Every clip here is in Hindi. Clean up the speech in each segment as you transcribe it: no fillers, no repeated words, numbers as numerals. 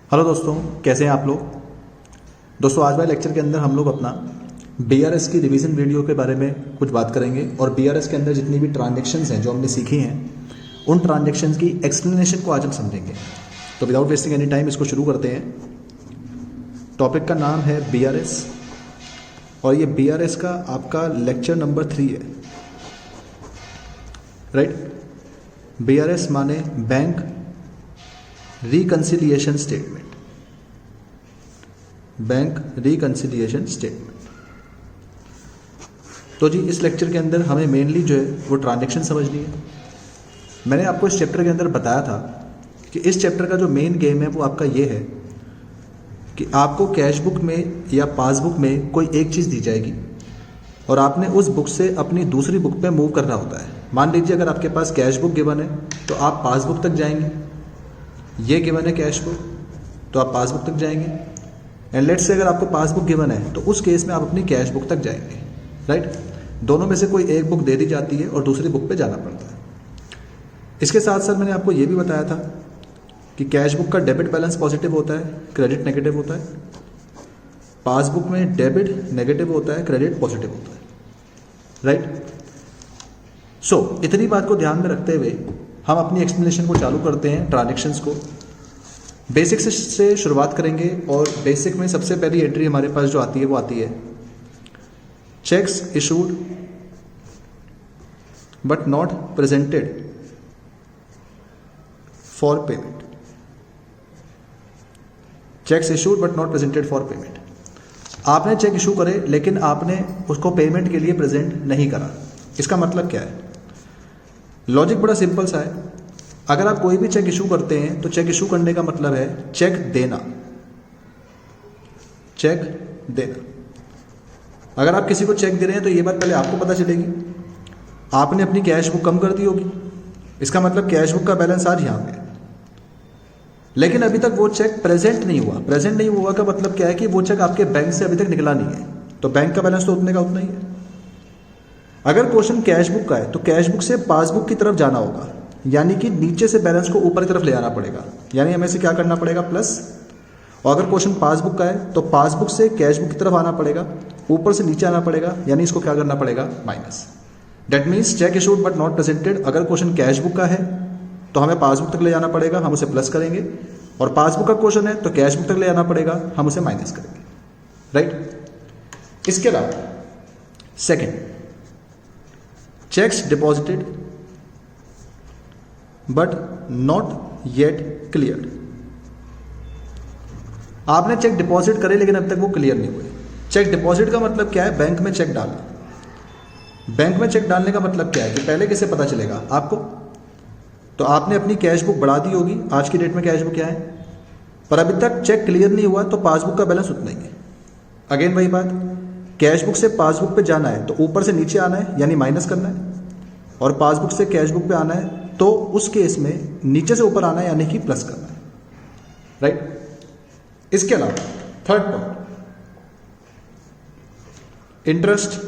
हेलो दोस्तों, कैसे हैं आप लोग। दोस्तों आज वाले लेक्चर के अंदर हम लोग अपना बीआरएस की रिवीजन वीडियो के बारे में कुछ बात करेंगे और बीआरएस के अंदर जितनी भी ट्रांजैक्शंस हैं जो हमने सीखी हैं उन ट्रांजैक्शंस की एक्सप्लेनेशन को आज हम समझेंगे। तो विदाउट वेस्टिंग एनी टाइम इसको शुरू करते हैं। टॉपिक का नाम है बीआरएस और ये बीआरएस का आपका लेक्चर नंबर 3 है, राइट। बीआरएस माने bank reconciliation statement, bank reconciliation statement. तो जी इस लेक्चर के अंदर हमें मेनली जो है वो ट्रांजैक्शन समझनी है। मैंने आपको इस चैप्टर के अंदर बताया था कि इस चैप्टर का जो मेन गेम है वो आपका ये है कि आपको कैश बुक में या पासबुक में कोई एक चीज़ दी जाएगी और आपने उस बुक से अपनी दूसरी बुक पे मूव करना होता है। मान लीजिए अगर आपके पास कैश बुक गिवन है तो आप पासबुक तक जाएंगे, ये गिवन है कैश बुक तो आप पासबुक तक जाएंगे। एंड लेट्स से अगर आपको पासबुक गिवन है तो उस केस में आप अपनी कैश बुक तक जाएंगे, राइट। दोनों में से कोई एक बुक दे दी जाती है और दूसरी बुक पे जाना पड़ता है। इसके साथ साथ मैंने आपको ये भी बताया था कि कैश बुक का डेबिट बैलेंस पॉजिटिव होता है, क्रेडिट नेगेटिव होता है। पासबुक में डेबिट नेगेटिव होता है, क्रेडिट पॉजिटिव होता है, राइट। सो इतनी बात को ध्यान में रखते हुए हम अपनी एक्सप्लेनेशन को चालू करते हैं। ट्रांजैक्शंस को बेसिक से शुरुआत करेंगे और बेसिक में सबसे पहली एंट्री हमारे पास जो आती है वो आती है checks issued but not presented for payment. Checks issued but not presented for payment. आपने चेक इशू करे लेकिन आपने उसको पेमेंट के लिए प्रेजेंट नहीं करा। इसका मतलब क्या है? लॉजिक बड़ा सिंपल सा है। अगर आप कोई भी चेक इशू करते हैं तो चेक इशू करने का मतलब है चेक देना, चेक देना। अगर आप किसी को चेक दे रहे हैं तो ये बात पहले आपको पता चलेगी, आपने अपनी कैश बुक कम कर दी होगी, इसका मतलब कैश बुक का बैलेंस आज यहाँ पे, लेकिन अभी तक वो चेक प्रेजेंट नहीं हुआ। प्रेजेंट नहीं हुआ का मतलब क्या है कि वो चेक आपके बैंक से अभी तक निकला नहीं है, तो बैंक का बैलेंस तो उतने का उतना ही है। अगर क्वेश्चन कैश बुक का है तो कैश बुक से पासबुक की तरफ जाना होगा, यानी कि नीचे से बैलेंस को ऊपर की तरफ ले आना पड़ेगा, यानी हमें से क्या करना पड़ेगा प्लस। और अगर क्वेश्चन पासबुक का है तो पासबुक से कैश बुक की तरफ आना पड़ेगा, ऊपर से नीचे आना पड़ेगा, यानी इसको क्या करना पड़ेगा minus. That means check issued but not presented. अगर क्वेश्चन कैश बुक का है तो हमें पासबुक तक ले जाना पड़ेगा, हम उसे प्लस करेंगे। और पासबुक का क्वेश्चन है तो कैश बुक तक ले जाना पड़ेगा, हम उसे माइनस करेंगे, राइट। इसके अलावा second, checks deposited but not yet clear. आपने चेक डिपॉजिट करे लेकिन अभी तक वो क्लियर नहीं हुए। चेक डिपॉजिट का मतलब क्या है? बैंक में चेक डालना। बैंक में चेक डालने का मतलब क्या है कि पहले किसे पता चलेगा? आपको। तो आपने अपनी कैश बुक बढ़ा दी होगी, आज की डेट में कैश बुक क्या है, पर अभी तक चेक क्लियर नहीं हुआ तो पासबुक का बैलेंस उतना ही है। अगेन वही बात, कैश बुक से पासबुक पे जाना है तो ऊपर से नीचे आना है, यानी माइनस करना है। और पासबुक से कैश बुक पे आना है तो उस केस में नीचे से ऊपर आना है, यानी कि प्लस करना है, राइट। इसके अलावा third point, interest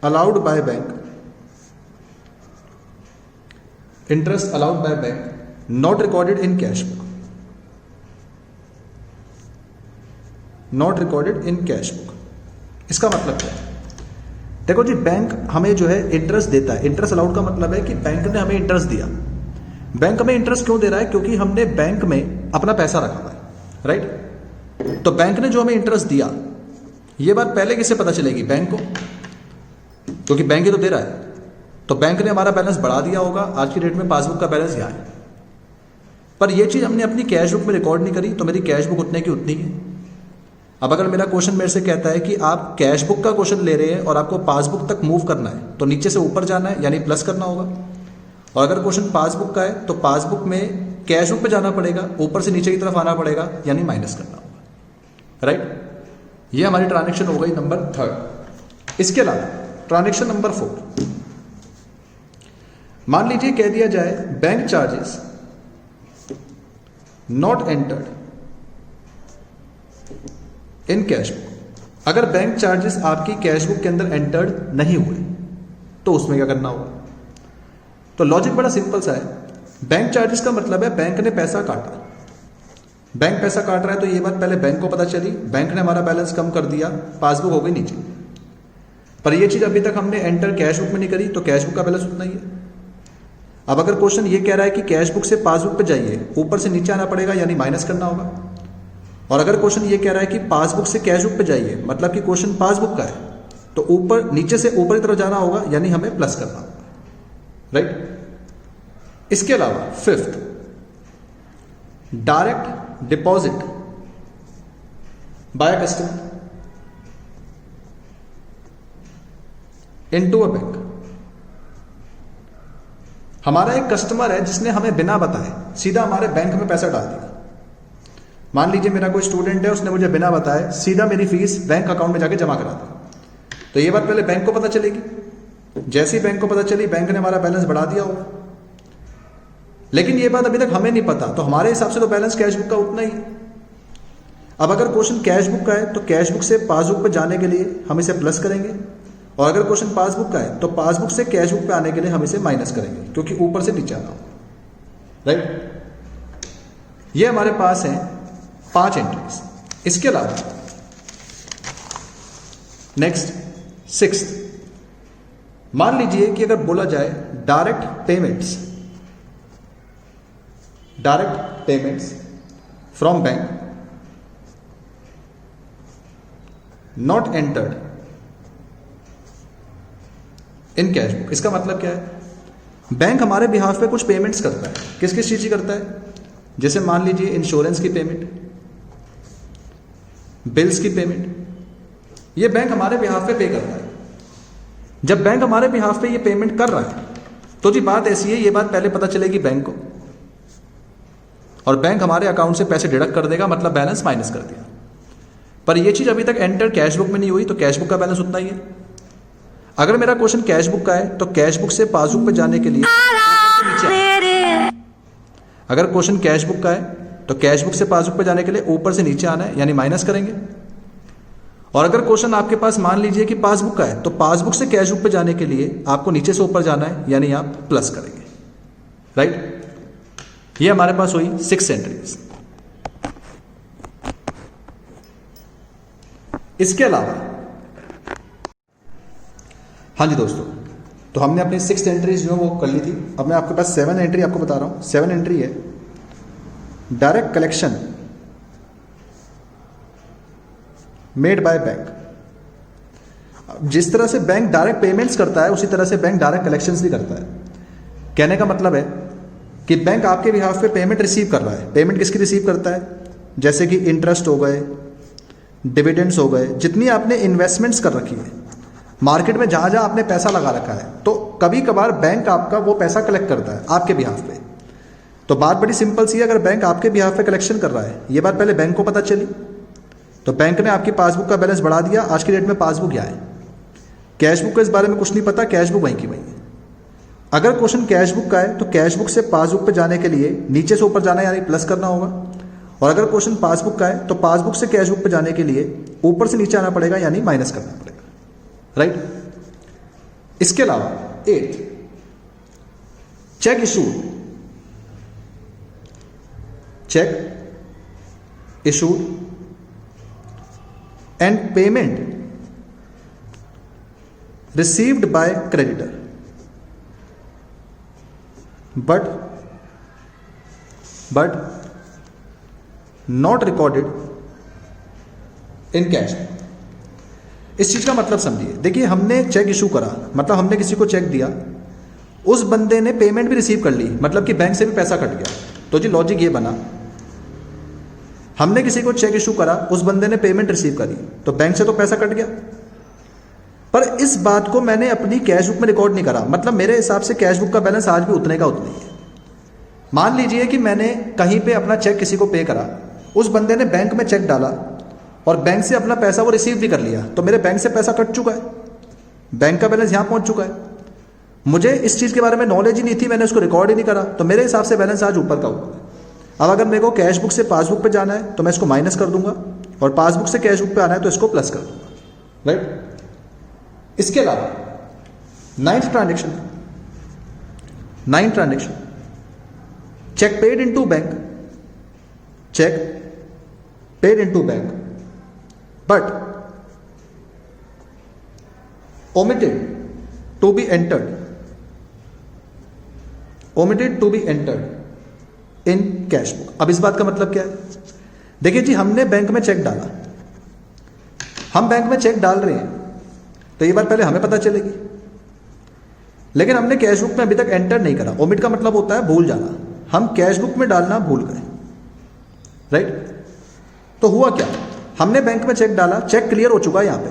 allowed by bank, interest allowed by bank not recorded in cash book, not recorded in cash book. इसका मतलब क्या है? देखो जी, बैंक हमें जो है इंटरेस्ट देता है। इंटरेस्ट अलाउड का मतलब है कि बैंक ने हमें इंटरेस्ट दिया। बैंक हमें इंटरेस्ट क्यों दे रहा है? क्योंकि हमने बैंक में अपना पैसा रखा हुआ है, राइट। तो बैंक ने जो हमें इंटरेस्ट दिया, ये बात पहले किसे पता चलेगी? बैंक को, क्योंकि बैंक ही तो दे रहा है। तो बैंक ने हमारा बैलेंस बढ़ा दिया होगा, आज की डेट में पासबुक का बैलेंस यहाँ है, पर यह चीज हमने अपनी कैश बुक में रिकॉर्ड नहीं करी, तो मेरी कैश बुक उतने की उतनी है। अब अगर मेरा क्वेश्चन मेरे से कहता है कि आप कैश बुक का क्वेश्चन ले रहे हैं और आपको पासबुक तक मूव करना है, तो नीचे से ऊपर जाना है, यानी प्लस करना होगा। और अगर क्वेश्चन पासबुक का है तो पासबुक में कैश बुक पे जाना पड़ेगा, ऊपर से नीचे की तरफ आना पड़ेगा, यानी माइनस करना होगा, राइट। ये हमारी ट्रांजैक्शन हो गई नंबर 3। इसके अलावा ट्रांजैक्शन नंबर 4, मान लीजिए कह दिया जाए bank charges not entered in cash book. अगर बैंक चार्जेस आपकी कैश बुक के अंदर एंटर्ड नहीं हुए तो उसमें क्या करना होगा? तो लॉजिक बड़ा सिंपल सा है। बैंक चार्जेस का मतलब है बैंक ने पैसा काटा, बैंक पैसा काट रहा है तो ये बात पहले बैंक को पता चली, बैंक ने हमारा बैलेंस कम कर दिया, पासबुक हो गई नीचे। पर ये चीज अभी तक हमने एंटर कैश बुक में नहीं करी, तो कैश बुक का बैलेंस उतना ही है। अब अगर क्वेश्चन ये कह रहा है कि कैश बुक से पासबुक पे जाइए, ऊपर से नीचे आना पड़ेगा यानी माइनस करना होगा। और अगर क्वेश्चन ये कह रहा है कि पासबुक से कैश बुक पे जाइए, मतलब कि क्वेश्चन पासबुक का है, तो ऊपर नीचे से ऊपर की तरफ जाना होगा यानी हमें प्लस करना होगा, राइट। इसके अलावा fifth, direct deposit by customer into a bank. हमारा एक कस्टमर है जिसने हमें बिना बताए सीधा हमारे बैंक में पैसा डाल दिया। मान लीजिए मेरा कोई स्टूडेंट है, उसने मुझे बिना बताए सीधा मेरी फीस बैंक अकाउंट में जाके जमा करा दी, तो ये बात पहले बैंक को पता चलेगी। जैसे ही बैंक को पता चली, बैंक ने हमारा बैलेंस बढ़ा दिया होगा, लेकिन ये बात अभी तक हमें नहीं पता, तो हमारे हिसाब से तो बैलेंस कैश बुक का उतना ही। अब अगर क्वेश्चन कैश बुक का है तो कैश बुक से पासबुक पे जाने के लिए हम इसे प्लस करेंगे, और अगर क्वेश्चन पासबुक का है तो पासबुक से कैश बुक पे आने के लिए हम इसे माइनस करेंगे, क्योंकि ऊपर से नीचे आना होगा, राइट। ये हमारे पास है 5 एंट्रीज। इसके अलावा नेक्स्ट 6th, मान लीजिए कि अगर बोला जाए direct payments from bank not entered in cash book. इसका मतलब क्या है? बैंक हमारे बिहाफ पे कुछ पेमेंट्स करता है। किस किस चीज की करता है? जैसे मान लीजिए इंश्योरेंस की पेमेंट, बिल्स की पेमेंट, ये बैंक हमारे बिहाफ पे पे करता है। जब बैंक हमारे बिहाफ पे ये पेमेंट कर रहा है तो जी बात ऐसी है, ये बात पहले पता चलेगी बैंक को, और बैंक हमारे अकाउंट से पैसे डिडक्ट कर देगा, मतलब बैलेंस माइनस कर दिया। पर ये चीज अभी तक एंटर कैश बुक में नहीं हुई, तो कैश बुक का बैलेंस उतना ही है। अगर मेरा क्वेश्चन कैश बुक का है तो कैश बुक से पासबुक पे जाने के लिए अगर क्वेश्चन कैश बुक का है तो कैश बुक से पासबुक पे जाने के लिए ऊपर से नीचे आना है, यानी माइनस करेंगे। और अगर क्वेश्चन आपके पास मान लीजिए कि पासबुक का है तो पासबुक से कैश बुक पे जाने के लिए आपको नीचे से ऊपर जाना है, यानी आप प्लस करेंगे, राइट। ये हमारे पास हुई 6 एंट्रीज। इसके अलावा हाँ जी दोस्तों, तो हमने अपनी 6 एंट्रीज जो वो कर ली थी। अब मैं आपके पास 7 एंट्री आपको बता रहा हूं। 7 एंट्री है direct collection made by bank. जिस तरह से बैंक डायरेक्ट पेमेंट्स करता है, उसी तरह से बैंक डायरेक्ट कलेक्शंस भी करता है। कहने का मतलब है कि बैंक आपके बिहाफ पे पेमेंट रिसीव कर रहा है। पेमेंट किसकी रिसीव करता है? जैसे कि इंटरेस्ट हो गए, डिविडेंड्स हो गए, जितनी आपने इन्वेस्टमेंट्स कर रखी है मार्केट में, जहां जहां आपने पैसा लगा रखा है, तो कभी कभार बैंक आपका वो पैसा कलेक्ट करता है आपके बिहाफ पे। तो बात बड़ी सिंपल सी है, अगर बैंक आपके बिहाफ पे कलेक्शन कर रहा है, ये बात पहले बैंक को पता चली, तो बैंक ने आपकी पासबुक का बैलेंस बढ़ा दिया। आज की डेट में पासबुक क्या है? कैश बुक का इस बारे में कुछ नहीं पता, कैश बुक वहीं की वहीं है। अगर क्वेश्चन कैश बुक का है तो कैश बुक से पासबुक पे जाने के लिए नीचे से ऊपर जाना है, यानी प्लस करना होगा। और अगर क्वेश्चन पासबुक का है तो पासबुक से कैश बुक पे जाने के लिए ऊपर से नीचे आना पड़ेगा, यानी माइनस करना पड़ेगा, राइट। इसके अलावा 8th, check issued and payment received by creditor but not recorded in cash. इस चीज का मतलब समझिए। देखिए, हमने चेक इशू करा, मतलब हमने किसी को चेक दिया, उस बंदे ने पेमेंट भी रिसीव कर ली, मतलब कि बैंक से भी पैसा कट गया। तो जी लॉजिक ये बना, हमने किसी को चेक इशू करा, उस बंदे ने पेमेंट रिसीव करी, तो बैंक से तो पैसा कट गया। पर इस बात को मैंने अपनी कैश बुक में रिकॉर्ड नहीं करा, मतलब मेरे हिसाब से कैश बुक का बैलेंस आज भी उतने का उतना ही है। मान लीजिए कि मैंने कहीं पे अपना चेक किसी को पे करा, उस बंदे ने बैंक में चेक डाला और बैंक से अपना पैसा वो रिसीव भी कर लिया, तो मेरे बैंक से पैसा कट चुका है, बैंक का बैलेंस यहां पहुंच चुका है। मुझे इस चीज के बारे में नॉलेज ही नहीं थी, मैंने उसको रिकॉर्ड ही नहीं करा, तो मेरे हिसाब से बैलेंस आज ऊपर का ऊपर है। अब अगर मेरे को कैश बुक से पासबुक पे जाना है तो मैं इसको माइनस कर दूंगा, और पासबुक से कैश बुक पे आना है तो इसको प्लस कर दूंगा, राइट। इसके अलावा 9th transaction, check paid into bank, check paid into bank but omitted to be entered in cash book. अब इस बात का मतलब क्या है? देखिए जी, हमने बैंक में चेक डाला, हम बैंक में चेक डाल रहे हैं तो ये बात पहले हमें पता चलेगी, लेकिन हमने कैश बुक में अभी तक एंटर नहीं करा। ओमिट का मतलब होता है भूल जाना, हम कैश बुक में डालना भूल गए, राइट? तो हुआ क्या, हमने बैंक में चेक डाला, चेक क्लियर हो चुका है यहां पे,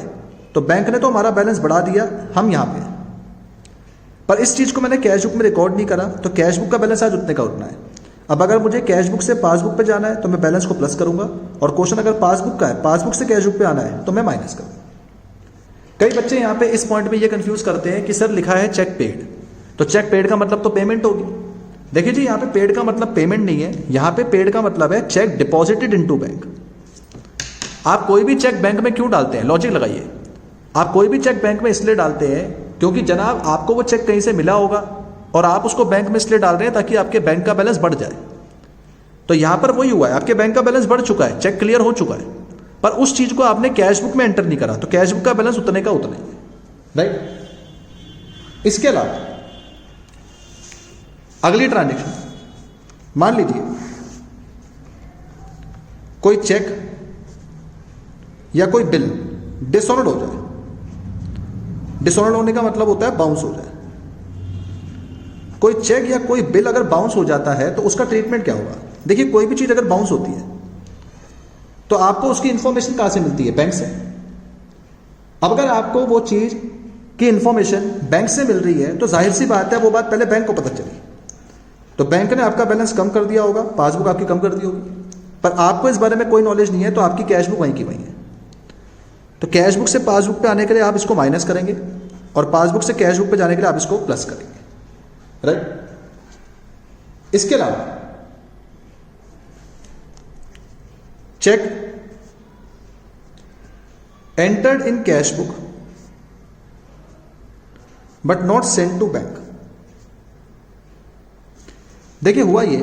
तो बैंक ने तो हमारा बैलेंस बढ़ा दिया, हम यहां पे, पर इस चीज को मैंने कैश बुक में रिकॉर्ड नहीं करा, तो कैश बुक का बैलेंस आज उतने का उतना है। अब अगर मुझे कैश बुक से पासबुक पे जाना है तो मैं बैलेंस को प्लस करूंगा, और क्वेश्चन अगर पासबुक का है, पासबुक से कैश बुक पे आना है तो मैं माइनस करूंगा। कई बच्चे यहां पे इस पॉइंट में ये कंफ्यूज करते हैं कि सर लिखा है चेक पेड, तो चेक पेड का मतलब तो पेमेंट होगी। देखिए जी, यहां पे पेड का मतलब पेमेंट नहीं है, यहां पे पेड का मतलब है चेक डिपॉजिटेड इनटू बैंक। आप कोई भी चेक बैंक में क्यों डालते हैं, लॉजिक लगाइए। आप कोई भी चेक बैंक में इसलिए डालते हैं क्योंकि जनाब आपको वो चेक कहीं से मिला होगा और आप उसको बैंक में इसलिए डाल रहे हैं ताकि आपके बैंक का बैलेंस बढ़ जाए। तो यहां पर वही हुआ है, आपके बैंक का बैलेंस बढ़ चुका है, चेक क्लियर हो चुका है, पर उस चीज को आपने कैश बुक में एंटर नहीं करा, तो कैश बुक का बैलेंस उतने का उतना ही है, राइट? इसके अलावा अगली ट्रांजेक्शन, मान लीजिए कोई चेक या कोई बिल डिसऑनर्ड हो जाए। डिसऑनर्ड होने का मतलब होता है बाउंस हो जाए। कोई चेक या कोई बिल अगर बाउंस हो जाता है तो उसका ट्रीटमेंट क्या होगा? देखिए, कोई भी चीज अगर बाउंस होती है तो आपको उसकी इंफॉर्मेशन कहां से मिलती है? बैंक से। अब अगर आपको वो चीज की इंफॉर्मेशन बैंक से मिल रही है तो जाहिर सी बात है वो बात पहले बैंक को पता चली, तो बैंक ने आपका बैलेंस कम कर दिया होगा, पासबुक आपकी कम कर दी होगी, पर आपको इस बारे में कोई नॉलेज नहीं है, तो आपकी कैश बुक वहीं की वहीं है। तो कैश बुक से पासबुक पे आने के लिए आप इसको माइनस करेंगे और पासबुक से कैश बुक पे जाने के लिए आप इसको प्लस करेंगे, राइट? इसके अलावा check entered in cash book but not send to bank. देखिए, हुआ ये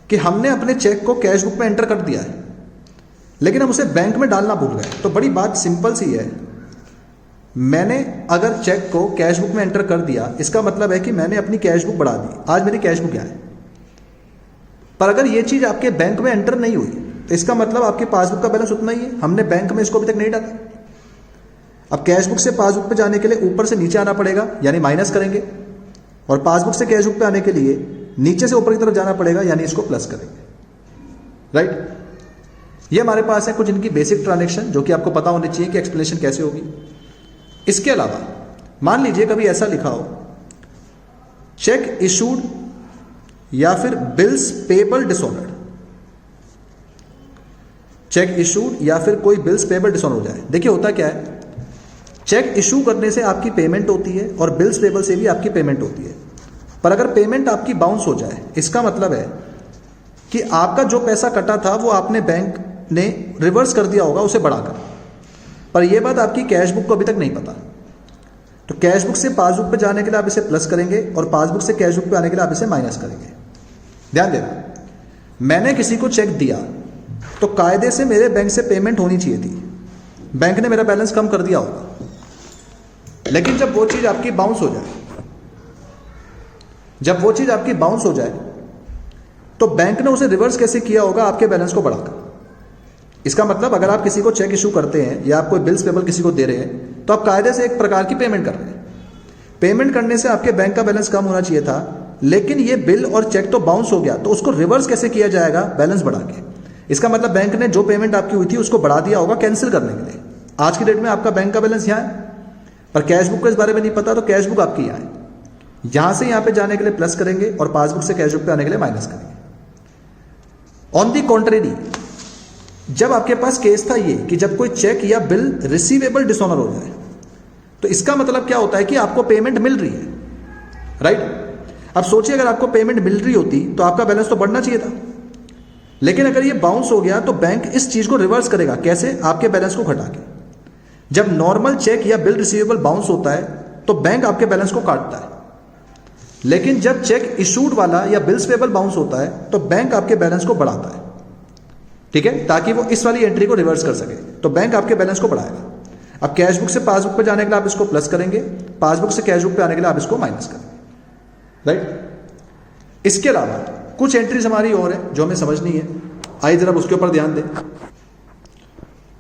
कि हमने अपने चेक को कैश बुक में एंटर कर दिया है, लेकिन हम उसे बैंक में डालना भूल गए। तो बड़ी बात सिंपल सी है, मैंने अगर चेक को कैश बुक में एंटर कर दिया, इसका मतलब है कि मैंने अपनी कैश बुक बढ़ा दी, आज मेरी कैश बुक यहाँ है। पर अगर ये चीज आपके बैंक में एंटर नहीं हुई तो इसका मतलब आपके पासबुक का बैलेंस उतना ही है, हमने बैंक में इसको अभी तक नहीं डाला। अब कैश बुक से पासबुक पे जाने के लिए ऊपर से नीचे आना पड़ेगा, यानी माइनस करेंगे, और पासबुक से कैश बुक पे आने के लिए नीचे से ऊपर की तरफ जाना पड़ेगा, यानी इसको प्लस करेंगे, राइट? ये हमारे पास है कुछ इनकी बेसिक ट्रांजेक्शन जो कि आपको पता होनी चाहिए कि एक्सप्लेनेशन कैसे होगी। इसके अलावा मान लीजिए कभी ऐसा लिखा हो, चेक इशूड या फिर bills payable dishonoured. Check issued या फिर कोई बिल्स पेबल डिसऑनर हो जाए। देखिए, होता क्या है, चेक इशू करने से आपकी पेमेंट होती है और बिल्स पेबल से भी आपकी पेमेंट होती है, पर अगर पेमेंट आपकी बाउंस हो जाए, इसका मतलब है कि आपका जो पैसा कटा था वो आपने बैंक ने रिवर्स कर दिया होगा उसे बढ़ाकर, पर यह बात आपकी कैश बुक को अभी तक नहीं पता। तो कैश बुक से पासबुक पे जाने के लिए आप इसे प्लस करेंगे और पासबुक से कैश बुक पे आने के लिए आप इसे माइनस करेंगे। ध्यान देना, मैंने किसी को चेक दिया तो कायदे से मेरे बैंक से पेमेंट होनी चाहिए थी, बैंक ने मेरा बैलेंस कम कर दिया होगा, लेकिन जब वो चीज आपकी बाउंस हो जाए, जब वो चीज आपकी बाउंस हो जाए तो बैंक ने उसे रिवर्स कैसे किया होगा? आपके बैलेंस को बढ़ाकर। इसका मतलब अगर आप किसी को चेक इशू करते हैं या आप कोई बिल्स पेबल किसी को दे रहे हैं तो आप कायदे से एक प्रकार की पेमेंट कर रहे हैं। पेमेंट करने से आपके बैंक का बैलेंस कम होना चाहिए था, लेकिन ये बिल और चेक तो बाउंस हो गया, तो उसको रिवर्स कैसे किया जाएगा? बैलेंस बढ़ा के। इसका मतलब बैंक ने जो पेमेंट आपकी हुई थी उसको बढ़ा दिया होगा कैंसिल करने के लिए। आज की डेट में आपका बैंक का बैलेंस यहाँ है, पर कैश बुक को इस बारे में नहीं पता, तो कैश बुक आपकी यहाँ है। यहां से यहां पे जाने के लिए प्लस करेंगे और पासबुक से कैश बुक पे आने के लिए माइनस करेंगे। ऑन दी कॉन्ट्रेरी, जब आपके पास केस था ये कि जब कोई चेक या बिल रिसीवेबल डिसऑनर हो जाए, तो इसका मतलब क्या होता है कि आपको पेमेंट मिल रही है, राइट? अब सोचिए, अगर आपको पेमेंट मिल रही होती तो आपका बैलेंस तो बढ़ना चाहिए था, लेकिन अगर ये बाउंस हो गया तो बैंक इस चीज को रिवर्स करेगा। कैसे? आपके बैलेंस को घटा के। जब नॉर्मल चेक या बिल रिसीवेबल बाउंस होता है तो बैंक आपके बैलेंस को काटता है, लेकिन जब चेक इशूड वाला या बिल्स पेबल बाउंस होता है तो बैंक आपके बैलेंस को बढ़ाता है। ठीक है, ताकि वो इस वाली एंट्री को रिवर्स कर सके। तो बैंक आपके बैलेंस को बढ़ाएगा। अब कैश बुक से पासबुक पे जाने के लिए आप इसको प्लस करेंगे, पासबुक से कैश बुक पे आने के लिए आप इसको माइनस करेंगे, राइट। इसके अलावा कुछ एंट्रीज हमारी और है जो हमें समझनी है, आइए जरा उसके ऊपर ध्यान दें।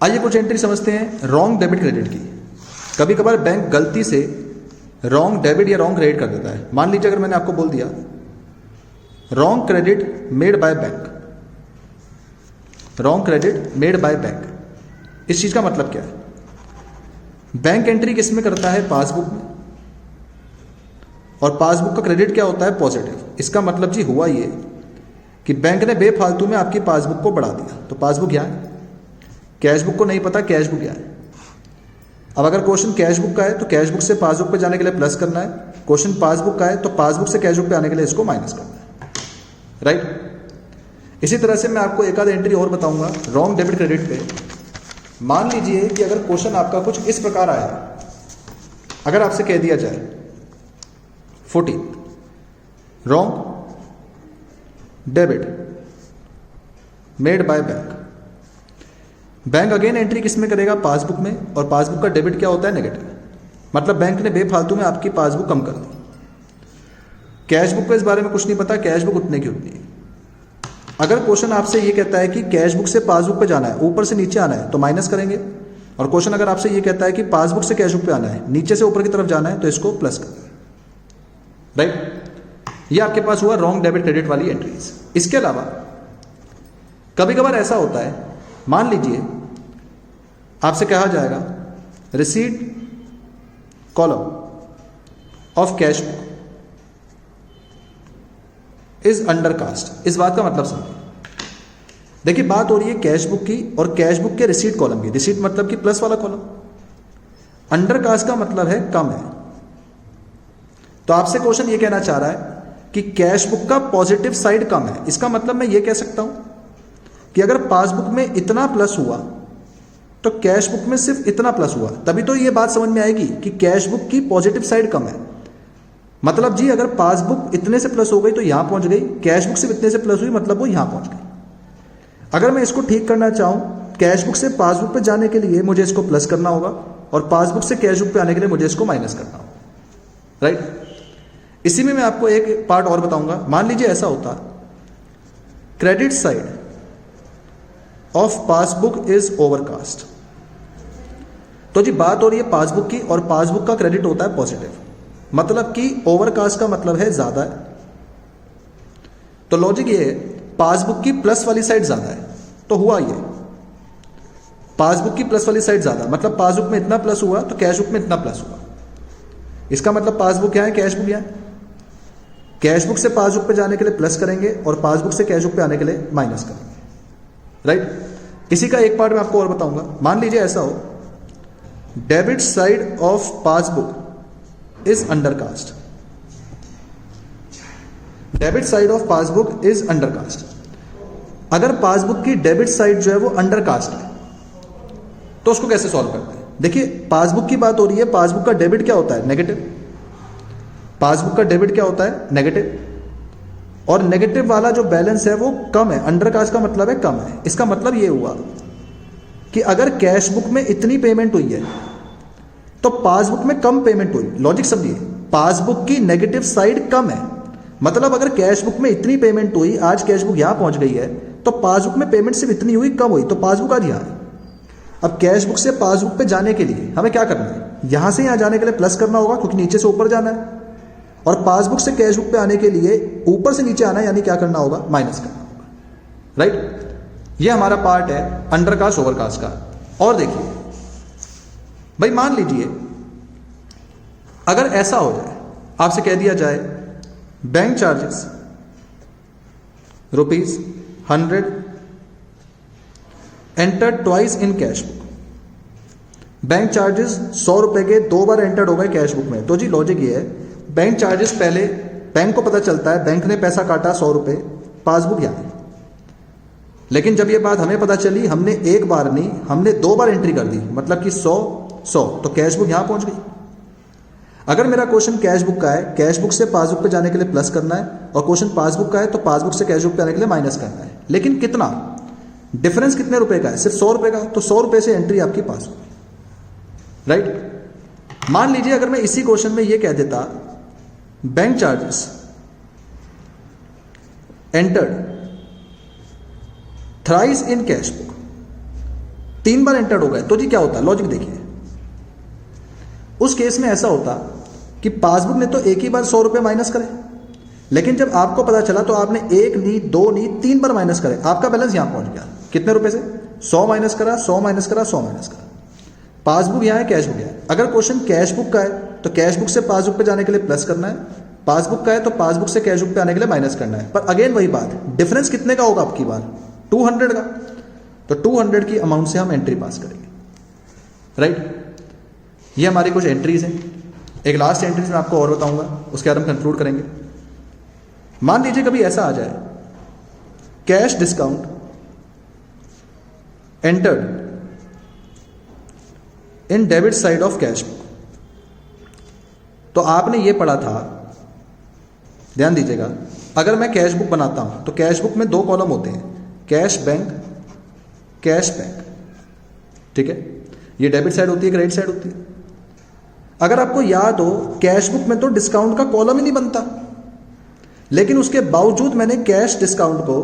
आइए कुछ एंट्री समझते हैं रॉन्ग डेबिट क्रेडिट की। कभी कभार बैंक गलती से रॉन्ग डेबिट या रॉन्ग क्रेडिट कर देता है। मान लीजिए अगर मैंने आपको बोल दिया wrong credit made by bank, wrong credit made by bank, इस चीज का मतलब क्या है? बैंक एंट्री किस में करता है? पासबुक में, और पासबुक का क्रेडिट क्या होता है? पॉजिटिव। इसका मतलब जी हुआ ये कि बैंक ने बेफालतू में आपकी पासबुक को बढ़ा दिया। तो पासबुक क्या है? कैश बुक को नहीं पता कैश बुक क्या है। अब अगर क्वेश्चन कैश बुक का है तो कैश बुक से पासबुक पे जाने के लिए प्लस करना है, क्वेश्चन पासबुक का है तो पासबुक से कैश बुक पे आने के लिए इसको माइनस करना है, राइट। इसी तरह से मैं आपको एक आध एंट्री और बताऊंगा रॉन्ग डेबिट क्रेडिट पे। मान लीजिए कि अगर क्वेश्चन आपका कुछ इस प्रकार आया, अगर आपसे कह दिया जाए 14 wrong debit made by bank, bank again entry किस में करेगा? पासबुक में, और पासबुक का डेबिट क्या होता है? नेगेटिव। मतलब बैंक ने बेफालतू में आपकी पासबुक कम कर दी। कैश बुक को इस बारे में कुछ नहीं पता, कैश बुक उतने की उतनी है। अगर क्वेश्चन आपसे ये कहता है कि कैश बुक से पासबुक पे जाना है, ऊपर से नीचे आना है, तो माइनस करेंगे। और क्वेश्चन अगर आपसे ये कहता है कि पासबुक से कैश बुक पे आना है, नीचे से ऊपर की तरफ जाना है, तो इसको प्लस करेंगे, राइट। ये आपके पास हुआ रॉन्ग डेबिट क्रेडिट वाली एंट्रीज। इसके अलावा कभी कभार ऐसा होता है, मान लीजिए आपसे कहा जाएगा receipt column of cash book is under cast. इस बात का मतलब समझिए। देखिए बात हो रही है कैश बुक की, और कैश बुक के रिसीट कॉलम की। रिसीट मतलब कि प्लस वाला कॉलम, अंडर कास्ट का मतलब है कम है। तो आपसे क्वेश्चन ये कहना चाह रहा है कि कैश बुक का पॉजिटिव साइड कम है। इसका मतलब मैं ये कह सकता हूं कि अगर पासबुक में इतना प्लस हुआ तो कैश बुक में सिर्फ इतना प्लस हुआ, तभी तो ये बात समझ में आएगी कि कैश बुक की पॉजिटिव साइड कम है। मतलब जी अगर पासबुक इतने से प्लस हो गई तो यहां पहुंच गई, कैश बुक से इतने से प्लस हुई मतलब वो यहां पहुंच गई। अगर मैं इसको ठीक करना चाहूं, कैश बुक से पासबुक पे जाने के लिए मुझे इसको प्लस करना होगा, और पासबुक से कैश बुक पे आने के लिए मुझे इसको माइनस करना होगा, राइट। इसी में मैं आपको एक पार्ट और बताऊंगा। मान लीजिए ऐसा होता credit side of passbook is overcast. तो जी बात हो रही है पासबुक की, और पासबुक का क्रेडिट होता है पॉजिटिव, मतलब कि ओवरकास्ट का मतलब है ज्यादा है। तो लॉजिक ये है पासबुक की प्लस वाली साइड ज्यादा है। तो हुआ ये पासबुक की प्लस वाली साइड ज्यादा, मतलब पासबुक में इतना प्लस हुआ तो कैश बुक में इतना प्लस हुआ। इसका मतलब पासबुक क्या है? कैश बुक क्या है? कैश बुक से पासबुक पे जाने के लिए प्लस करेंगे, और पासबुक से कैश बुक पे आने के लिए माइनस करेंगे, राइट। इसी का एक पार्ट मैं आपको और बताऊंगा। मान लीजिए ऐसा हो debit side of passbook is undercast, debit side of passbook is undercast. अगर पासबुक की डेबिट साइड जो है वो अंडरकास्ट है तो उसको कैसे सॉल्व करते हैं? देखिए पासबुक की बात हो रही है, पासबुक का डेबिट क्या होता है? नेगेटिव। पासबुक का डेबिट क्या होता है? नेगेटिव। और नेगेटिव वाला जो बैलेंस है वो कम है, अंडरकास्ट का मतलब है कम है। इसका मतलब ये हुआ कि अगर कैश बुक में इतनी पेमेंट हुई है तो पासबुक में कम पेमेंट हुई। लॉजिक समझिए, पासबुक की नेगेटिव साइड कम है, मतलब अगर कैश बुक में इतनी पेमेंट हुई, आज कैश बुक यहां पहुंच गई है, तो पासबुक में पेमेंट सिर्फ इतनी हुई, कम हुई, तो पासबुक आज यहां है। अब कैश बुक से पासबुक पे जाने के लिए हमें क्या करना है? यहां से यहां जाने के लिए प्लस करना होगा, क्योंकि नीचे से ऊपर जाना है, और पासबुक से कैश बुक पे आने के लिए ऊपर से नीचे आना है, यानी क्या करना होगा? माइनस करना होगा, राइट। ये हमारा पार्ट है अंडरकास्ट ओवरकास्ट का। और देखिए भाई, मान लीजिए अगर ऐसा हो जाए, आपसे कह दिया जाए bank charges ₹100 enter twice in cash book. Bank charges 100 रुपए के 2 बार एंटर्ड हो गए कैश बुक में। तो जी लॉजिक ये है, बैंक चार्जेस पहले बैंक को पता चलता है, बैंक ने पैसा काटा 100 रुपए, पासबुक यहाँ है। लेकिन जब ये बात हमें पता चली, हमने एक बार नहीं, हमने 2 बार एंट्री कर दी, मतलब कि 100, तो कैश बुक यहां पहुंच गई। अगर मेरा क्वेश्चन कैश बुक का है, कैश बुक से पासबुक पे जाने के लिए प्लस करना है, और क्वेश्चन पासबुक का है तो पासबुक से कैश बुक पे आने के लिए माइनस करना है। लेकिन कितना? डिफरेंस कितने रुपए का है, सिर्फ 100 रुपए का, तो 100 रुपए से एंट्री आपकी पास होगी, राइट। मान लीजिए अगर मैं इसी क्वेश्चन में ये कह देता बैंक चार्जेस एंटर्ड थ्राइस इन कैश बुक, 3 बार एंटर्ड हो गए, तो जी क्या होता, लॉजिक देखिए। उस केस में ऐसा होता कि पासबुक ने तो एक ही बार 100 रुपए माइनस करे, लेकिन जब आपको पता चला तो आपने 1 नहीं, 2 नहीं, 3 बार माइनस करे, आपका बैलेंस यहां पहुंच गया कितने रुपए से, 100 माइनस करा, 100 माइनस करा, 100 माइनस करा। पासबुक यहां है, कैश बुक है। अगर क्वेश्चन कैश बुक का है तो कैश बुक से पासबुक पे जाने के लिए प्लस करना है, पासबुक का है तो पासबुक से कैश बुक पे आने के लिए माइनस करना है। पर अगेन वही बात, डिफरेंस कितने का होगा आपकी बार, 200 का, तो 200 की अमाउंट से हम एंट्री पास करेंगे, राइट। ये हमारी कुछ एंट्रीज हैं। एक लास्ट एंट्रीज मैं आपको और बताऊंगा, उसके बाद हम कंक्लूड करेंगे। मान लीजिए कभी ऐसा आ जाए, cash discount entered in debit side of cash book. तो आपने ये पढ़ा था, ध्यान दीजिएगा, अगर मैं कैश बुक बनाता हूं तो कैश बुक में 2 कॉलम होते हैं, कैश बैंक, कैश बैंक, ठीक है। ये डेबिट साइड होती है, क्रेडिट साइड होती है। अगर आपको याद हो, कैश बुक में तो डिस्काउंट का कॉलम ही नहीं बनता, लेकिन उसके बावजूद मैंने कैश डिस्काउंट को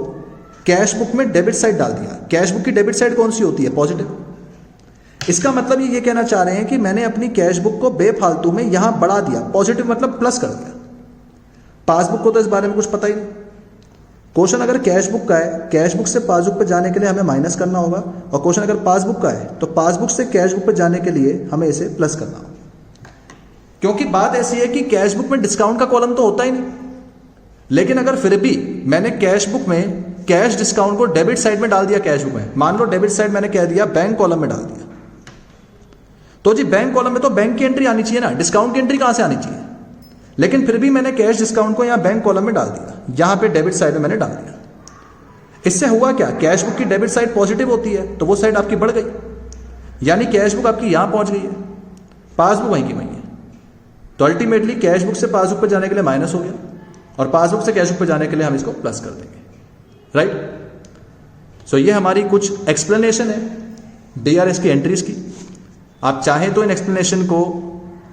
कैश बुक में डेबिट साइड डाल दिया। कैश बुक की डेबिट साइड कौन सी होती है, पॉजिटिव। इसका मतलब ये कहना चाह रहे हैं कि मैंने अपनी कैश बुक को बेफालतू में यहां बढ़ा दिया, पॉजिटिव मतलब प्लस कर दिया। पासबुक को तो इस बारे में कुछ पता ही नहीं। क्वेश्चन अगर कैश बुक का है, कैश बुक से पासबुक पर जाने के लिए हमें माइनस करना होगा, और क्वेश्चन अगर पासबुक का है तो पासबुक से कैश बुक पर जाने के लिए हमें इसे प्लस करना होगा। क्योंकि बात ऐसी है कि कैश बुक में डिस्काउंट का कॉलम तो होता ही नहीं, लेकिन अगर फिर भी मैंने कैश बुक में कैश डिस्काउंट को डेबिट साइड में डाल दिया, कैश बुक में मान लो डेबिट साइड मैंने कह दिया बैंक कॉलम में डाल दिया, तो जी बैंक कॉलम में तो बैंक की एंट्री आनी चाहिए ना, डिस्काउंट की एंट्री कहां से आनी चाहिए। लेकिन फिर भी मैंने कैश डिस्काउंट को यहां बैंक कॉलम में डाल दिया, यहां पे डेबिट साइड में मैंने डाल दिया। इससे हुआ क्या, कैश बुक की डेबिट साइड पॉजिटिव होती है तो वो साइड आपकी बढ़ गई, यानी कैश बुक आपकी यहां पहुंच गई है, पासबुक वहीं की वहीं है। तो अल्टीमेटली कैश बुक से पासबुक पर जाने के लिए माइनस हो गया, और पासबुक से कैश बुक पर जाने के लिए हम इसको प्लस कर देंगे, राइट। सो ये हमारी कुछ एक्सप्लेनेशन है डीआरएस की एंट्रीज की। आप चाहें तो इन एक्सप्लेनेशन को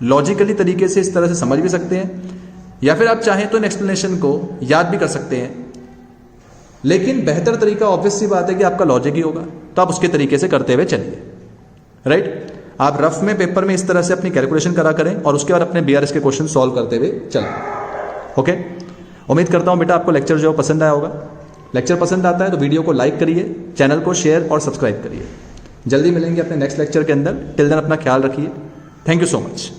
लॉजिकली तरीके से इस तरह से समझ भी सकते हैं, या फिर आप चाहें तो इन एक्सप्लेनेशन को याद भी कर सकते हैं, लेकिन बेहतर तरीका ऑब्वियस सी बात है कि आपका लॉजिक ही होगा, तो आप उसके तरीके से करते हुए चलिए, राइट। आप रफ में पेपर में इस तरह से अपनी कैलकुलेशन करा करें और उसके बाद अपने बीआरएस के क्वेश्चन सॉल्व करते हुए चलें, ओके। उम्मीद करता हूं बेटा आपको लेक्चर जो पसंद आया होगा। लेक्चर पसंद आता है तो वीडियो को लाइक करिए, चैनल को शेयर और सब्सक्राइब करिए। जल्दी मिलेंगे अपने नेक्स्ट लेक्चर के अंदर। टिल देन अपना ख्याल रखिए। Thank you so much.